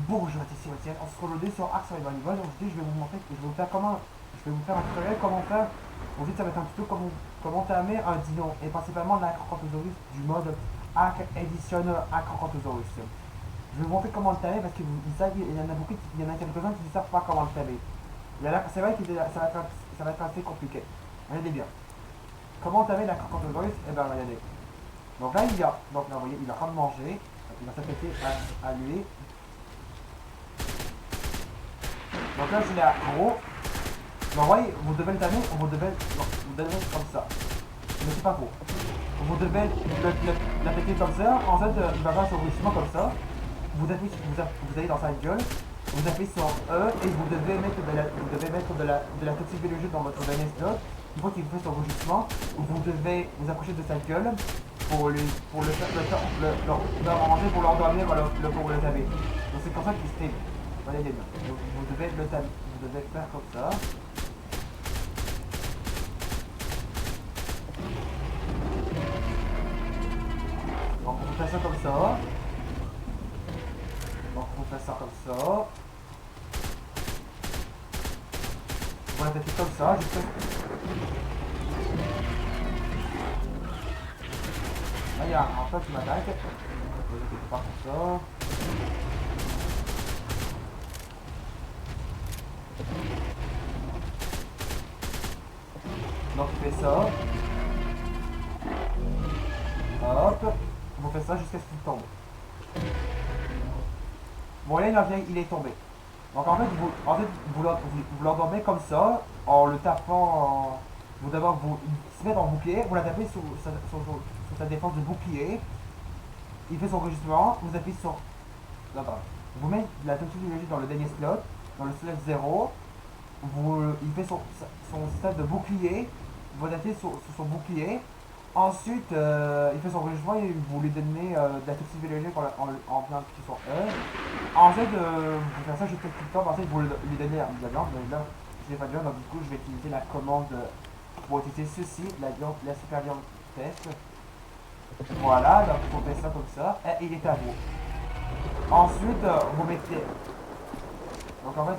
Bonjour, ici Étienne. On se retrouve aujourd'hui sur Arc Survival Evolved. Aujourd'hui, je vais vous montrer, je vais vous faire comment, je vais vous faire un tutoriel comment faire. Aujourd'hui, ça va être un tuto comment tamer un dino et principalement l'Acrocanthosaurus du mode Arc Edition Acrocanthosaurus. Je vais vous montrer comment le tamer parce qu'il y en a beaucoup, il y en a quelques-uns qui ne savent pas comment le tamer. C'est vrai que ça va être assez compliqué. Regardez bien. Comment tamer l'Acrocanthosaurus? Eh bien, regardez. Donc là, donc là, vous voyez, il est en train de manger. Il va s'apprêter à lui. Donc là, je l'ai à gros. Donc, vous voyez, vous devez le tamer, vous devez comme ça. Mais c'est pas faux. Vous devez l'attaquer comme ça. En fait, il va faire son rugissement comme ça. Vous allez dans sa gueule. Vous appuyez sur E et vous devez mettre de la toxique biologique dans votre dernier slot. Une fois qu'il fait son rugissement, vous devez vous approcher de sa gueule pour le ranger, pour l'endormir, pour le tamer. Donc c'est comme ça qu'il se fait. Voyez bien. Donc, vous devez vous devez faire comme ça. Donc on fait ça comme ça. Donc on fait ça comme ça. On va attaquer comme ça, juste. Là il y a un fait qui m'attaque. Ne vous inquiétez pas pour ça. Donc il fait ça. Hop. Vous faites ça jusqu'à ce qu'il tombe. Bon là il est tombé. Donc en fait vous l'endormez comme ça, en le tapant, vous d'abord vous il se met en bouclier, vous la tapez sur sa défense de bouclier, il fait son enregistrement, vous appuyez sur. Attends. Vous mettez la toxicologie dans le dernier slot, dans le slot 0, il fait son système de bouclier, vous appuyez sur son bouclier. Ensuite, il fait son enregistrement et vous lui donnez de la toxicologie en plein qui sont E. Ensuite, vous faites ça jusqu'à tout le temps. Ensuite, vous lui donnez de la viande. Donc là, je n'ai pas de viande, donc du coup, je vais utiliser la commande pour utiliser ceci, la super viande test. Voilà, donc vous faites ça comme ça. Et il est à vous. Ensuite, vous mettez. Donc en fait,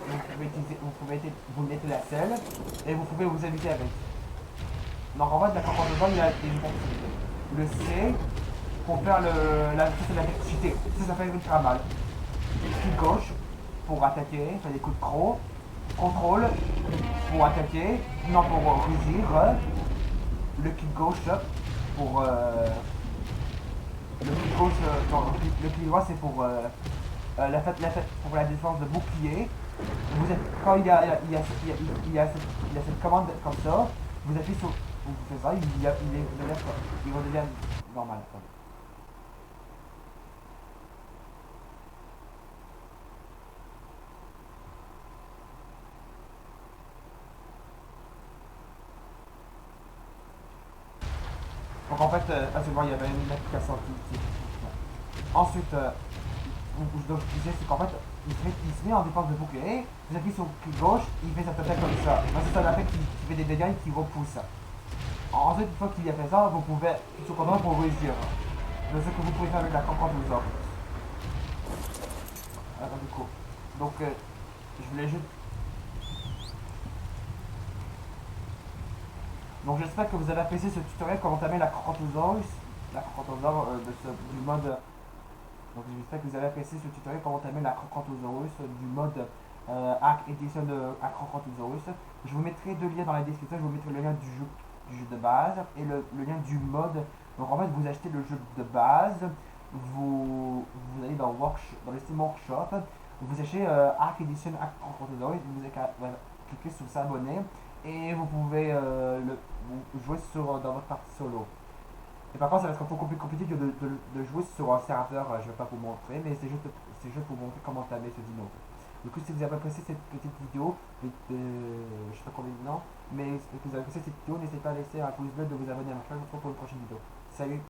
vous mettez la selle et vous pouvez vous habiter avec. Donc en fait, la campagne de vol, il y a des possibilités. Le C, pour faire la verticité, ça fait ultra mal. Clic gauche, pour attaquer, faire des coups de croc. Contrôle, pour attaquer, non pour rugir. Le clic gauche, pour... le clic gauche, non, le clic droit, c'est pour, pour la défense de bouclier. Quand il y a cette commande comme ça, vous appuyez sur... Vous faites ça, il redevient normal. Donc en fait, à ce moment, il y avait une application qui... Ensuite, donc je disais, c'est qu'en fait, il se met en défense de bouclier, vous appuyez sur le clic gauche, il fait cette attaque comme ça. C'est ça l'attaque qui fait des dégâts et qui repousse. Ensuite, une fois qu'il a fait ça, vous pouvez, sur commande pour réussir. De ce que vous pouvez faire avec la campagne vous offre. Du coup. Donc, je voulais juste... Donc j'espère que vous avez apprécié ce tutoriel comment tamer la Crocanthosaurus du mode... Donc j'espère que vous avez apprécié ce tutoriel comment tamer la Crocanthosaurus du mode Arc Edition de Acrocanthosaurus. Je vous mettrai deux liens dans la description, je vous mettrai le lien du jeu de base et le lien du mode. Donc en fait vous achetez le jeu de base, vous allez dans le Steam Workshop, vous achetez Arc Edition Acrocanthosaurus, vous cliquez sur s'abonner et vous pouvez jouer dans votre partie solo. Et par contre, ça va être un peu plus compliqué que de jouer sur un serveur, je ne vais pas vous montrer, mais c'est juste pour vous montrer comment tamer ce dino. Du coup, si vous avez apprécié cette petite vidéo, je ne sais pas combien de temps, mais si vous avez apprécié cette vidéo, n'hésitez pas à laisser un pouce bleu, de vous abonner à ma chaîne. Je vous retrouve pour une prochaine vidéo. Salut!